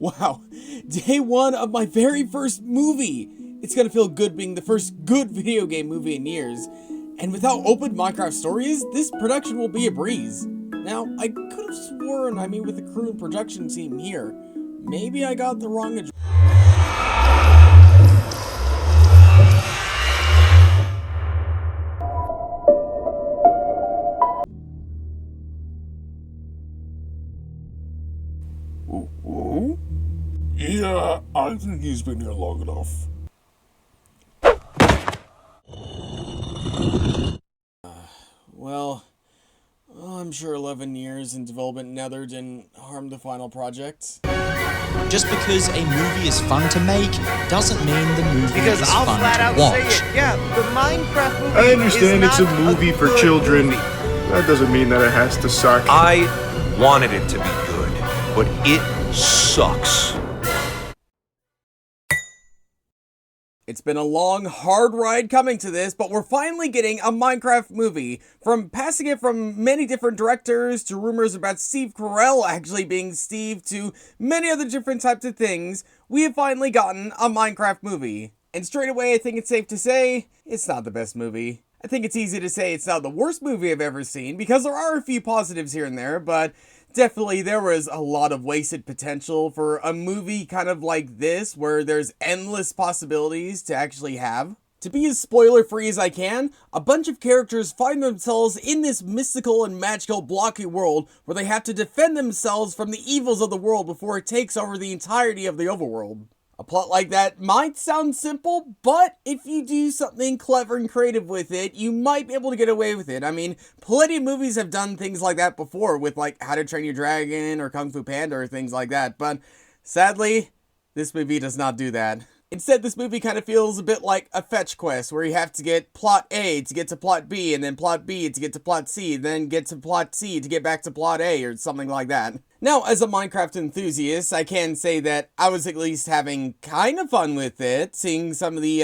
Wow, day one of my very first movie! It's gonna feel good being the first good video game movie in years. And with how open Minecraft story is, this production will be a breeze. Now, I could have sworn I meet with the crew and production team here. Maybe I got the wrong address. Yeah, I think he's been here long enough. Well, I'm sure 11 years in development nether didn't harm the final project. Just because a movie is fun to make doesn't mean the movie Because is I'll fun flat to out watch. say it. Yeah, the Minecraft movie I understand is it's a not movie for good children. movie. That doesn't mean that it has to suck. I wanted it to be good, but it sucks. It's been a long, hard ride coming to this, but we're finally getting a Minecraft movie. From passing it from many different directors, to rumors about Steve Carell actually being Steve, to many other different types of things, we have finally gotten a Minecraft movie. And straight away, I think it's safe to say, it's not the best movie. I think it's easy to say it's not the worst movie I've ever seen, because there are a few positives here and there, but definitely there was a lot of wasted potential for a movie kind of like this, where there's endless possibilities to actually have. To be as spoiler-free as I can, a bunch of characters find themselves in this mystical and magical blocky world where they have to defend themselves from the evils of the world before it takes over the entirety of the overworld. A plot like that might sound simple, but if you do something clever and creative with it, you might be able to get away with it. I mean, plenty of movies have done things like that before with like How to Train Your Dragon or Kung Fu Panda or things like that, but sadly, this movie does not do that. Instead, this movie kind of feels a bit like a fetch quest, where you have to get plot A to get to plot B, and then plot B to get to plot C, then get to plot C to get back to plot A, or something like that. Now, as a Minecraft enthusiast, I can say that I was at least having kind of fun with it, seeing some of the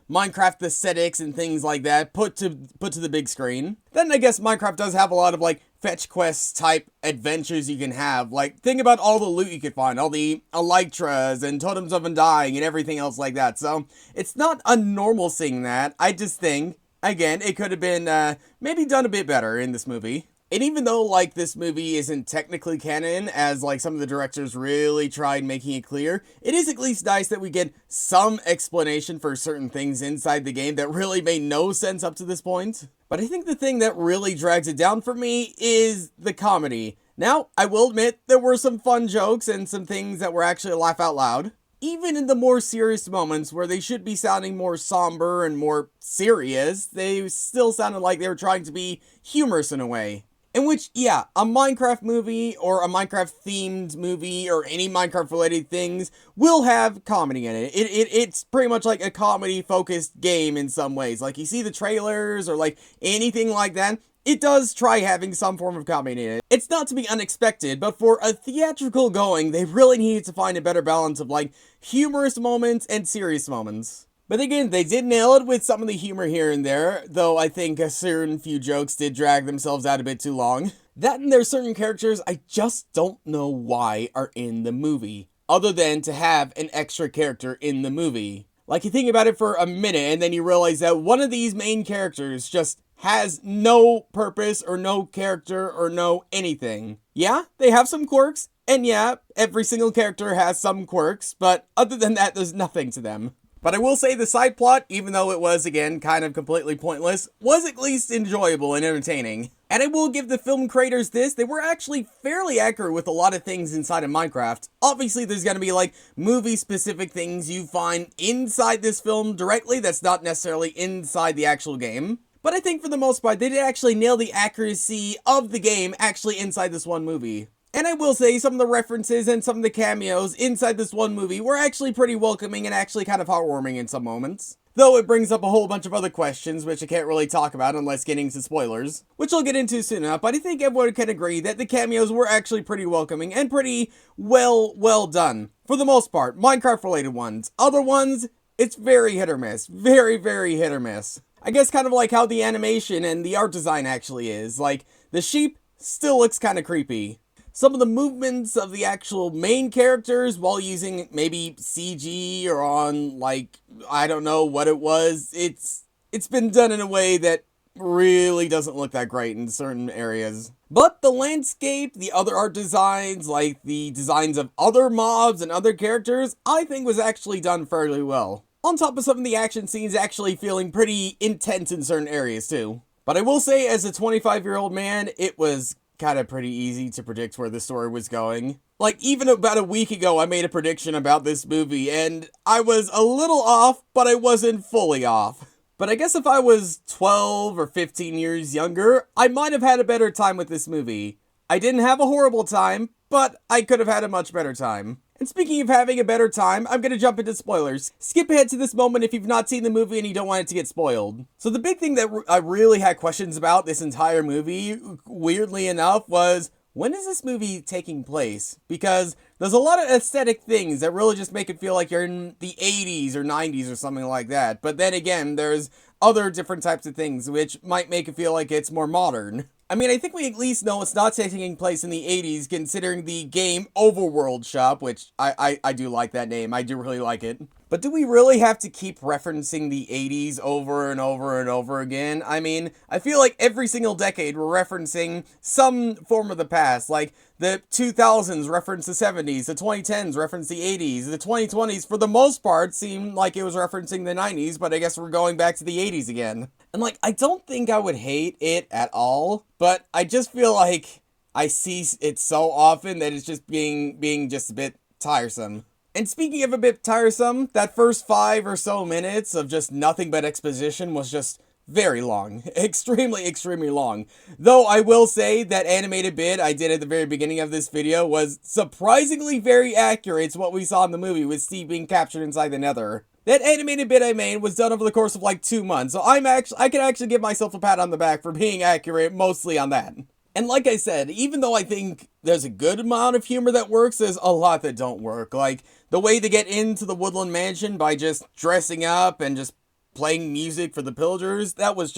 Minecraft aesthetics and things like that put to the big screen. Then I guess Minecraft does have a lot of like fetch quest type adventures you can have. Like, think about all the loot you could find, all the elytras and totems of undying and everything else like that. So it's not a normal seeing that. I just think, again, it could have been maybe done a bit better in this movie. And even though, like, this movie isn't technically canon, as, like, some of the directors really tried making it clear, it is at least nice that we get some explanation for certain things inside the game that really made no sense up to this point. But I think the thing that really drags it down for me is the comedy. Now, I will admit, there were some fun jokes and some things that were actually laugh out loud. Even in the more serious moments where they should be sounding more somber and more serious, they still sounded like they were trying to be humorous in a way. In which, yeah, a Minecraft movie or a Minecraft themed movie or any Minecraft related things will have comedy in it. It's pretty much like a comedy focused game in some ways. Like, you see the trailers or like anything like that, it does try having some form of comedy in it. It's not to be unexpected, but for a theatrical going, they really needed to find a better balance of like humorous moments and serious moments. But again, they did nail it with some of the humor here and there, though I think a certain few jokes did drag themselves out a bit too long. That and there's certain characters I just don't know why are in the movie, other than to have an extra character in the movie. Like, you think about it for a minute and then you realize that one of these main characters just has no purpose or no character or no anything. Yeah, they have some quirks, and yeah, every single character has some quirks, but other than that, there's nothing to them. But I will say the side plot, even though it was, again, kind of completely pointless, was at least enjoyable and entertaining. And I will give the film creators this, they were actually fairly accurate with a lot of things inside of Minecraft. Obviously, there's gonna be, like, movie-specific things you find inside this film directly that's not necessarily inside the actual game. But I think for the most part, they did actually nail the accuracy of the game actually inside this one movie. And I will say, some of the references and some of the cameos inside this one movie were actually pretty welcoming and actually kind of heartwarming in some moments. Though it brings up a whole bunch of other questions, which I can't really talk about unless getting into spoilers, which I'll get into soon enough, but I think everyone can agree that the cameos were actually pretty welcoming and pretty well done. For the most part, Minecraft-related ones. Other ones, it's very hit or miss. Very hit or miss. I guess kind of like how the animation and the art design actually is. Like, the sheep still looks kind of creepy. some of the movements of the actual main characters while using maybe CG or on, like, I don't know what it was. It's been done in a way that really doesn't look that great in certain areas. But the landscape, the other art designs, like the designs of other mobs and other characters, I think was actually done fairly well. On top of some of the action scenes actually feeling pretty intense in certain areas too. But I will say, as a 25-year-old man, it was kind of pretty easy to predict where the story was going. Like, even about a week ago, I made a prediction about this movie, and I was a little off, but I wasn't fully off. But I guess if I was 12 or 15 years younger, I might have had a better time with this movie. I didn't have a horrible time, but I could have had a much better time. And speaking of having a better time, I'm gonna jump into spoilers. Skip ahead to this moment if you've not seen the movie and you don't want it to get spoiled. So the big thing that I really had questions about this entire movie, weirdly enough, was when is this movie taking place? Because there's a lot of aesthetic things that really just make it feel like you're in the 80s or 90s or something like that. But then again, there's other different types of things which might make it feel like it's more modern. I mean, I think we at least know it's not taking place in the 80s, considering the game Overworld Shop, which I do like that name. I do really like it. But do we really have to keep referencing the 80s over and over and over again? I mean, I feel like every single decade we're referencing some form of the past. Like, the 2000s reference the 70s, the 2010s reference the 80s, the 2020s, for the most part, seemed like it was referencing the 90s, but I guess we're going back to the 80s again. And, like, I don't think I would hate it at all, but I just feel like I see it so often that it's just being just a bit tiresome. And speaking of a bit tiresome, that first 5 or so minutes of just nothing but exposition was just very long. Extremely, extremely long. Though I will say that animated bit I did at the very beginning of this video was surprisingly very accurate to what we saw in the movie with Steve being captured inside the Nether. That animated bit I made was done over the course of like 2 months, so I can actually give myself a pat on the back for being accurate mostly on that. And like I said, even though I think there's a good amount of humor that works, there's a lot that don't work. Like, the way they get into the Woodland Mansion by just dressing up and just playing music for the pillagers, that was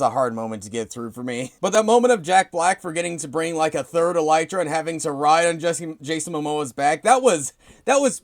a hard moment to get through for me. But that moment of Jack Black forgetting to bring like a third Elytra and having to ride on Jason Momoa's back, that was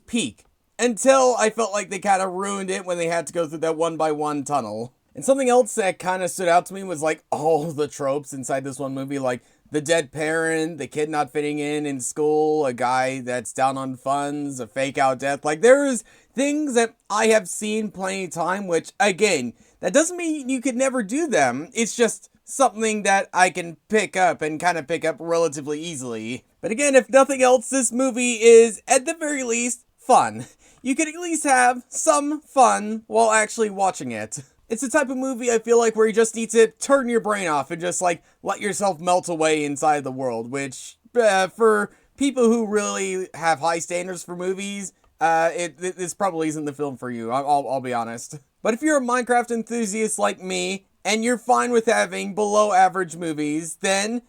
peak. Until I felt like they kind of ruined it when they had to go through that 1x1 tunnel. And something else that kind of stood out to me was like all the tropes inside this one movie, like the dead parent, the kid not fitting in school, a guy that's down on funds, a fake out death. Like, there's things that I have seen plenty of time, which again, that doesn't mean you could never do them. It's just something that I can pick up and kind of pick up relatively easily. But again, if nothing else, this movie is at the very least fun. You could at least have some fun while actually watching it. It's the type of movie I feel like where you just need to turn your brain off and just like let yourself melt away inside the world, which for people who really have high standards for movies, this probably isn't the film for you. I'll be honest. But if you're a Minecraft enthusiast like me and you're fine with having below average movies, then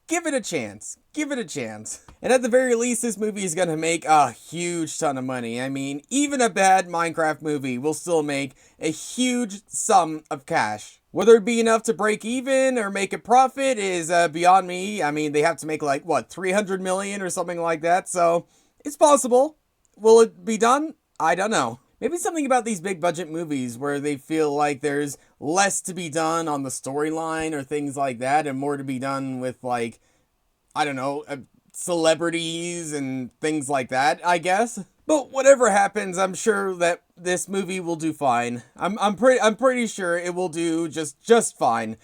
give it a chance. Give it a chance. And at the very least, this movie is going to make a huge ton of money. I mean, even a bad Minecraft movie will still make a huge sum of cash. Whether it be enough to break even or make a profit is beyond me. I mean, they have to make like, what, 300 million or something like that. So, it's possible. Will it be done? I don't know. Maybe something about these big budget movies where they feel like there's less to be done on the storyline or things like that and more to be done with, like, I don't know, celebrities and things like that, I guess. But whatever happens, I'm sure that this movie will do fine. I'm pretty sure it will do just fine.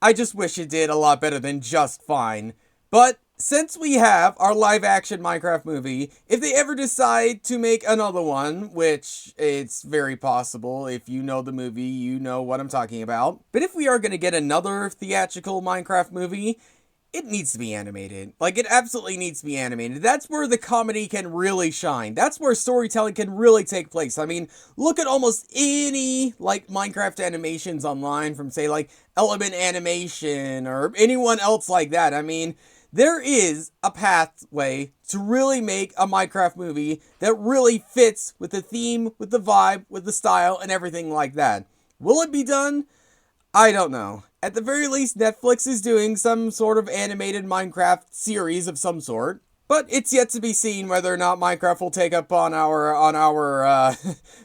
I just wish it did a lot better than just fine. But since we have our live-action Minecraft movie, if they ever decide to make another one, which it's very possible, if you know the movie, you know what I'm talking about. But if we are going to get another theatrical Minecraft movie, it needs to be animated. Like, it absolutely needs to be animated. That's where the comedy can really shine. That's where storytelling can really take place. I mean, look at almost any, like, Minecraft animations online from, say, like, Element Animation or anyone else like that. I mean, there is a pathway to really make a Minecraft movie that really fits with the theme, with the vibe, with the style, and everything like that. Will it be done? I don't know. At the very least, Netflix is doing some sort of animated Minecraft series of some sort. But it's yet to be seen whether or not Minecraft will take up on our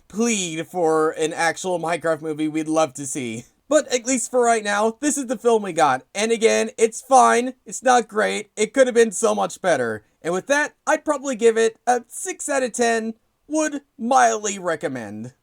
plead for an actual Minecraft movie we'd love to see. But at least for right now, this is the film we got. And again, it's fine. It's not great. It could have been so much better. And with that, I'd probably give it a 6 out of 10. Would mildly recommend.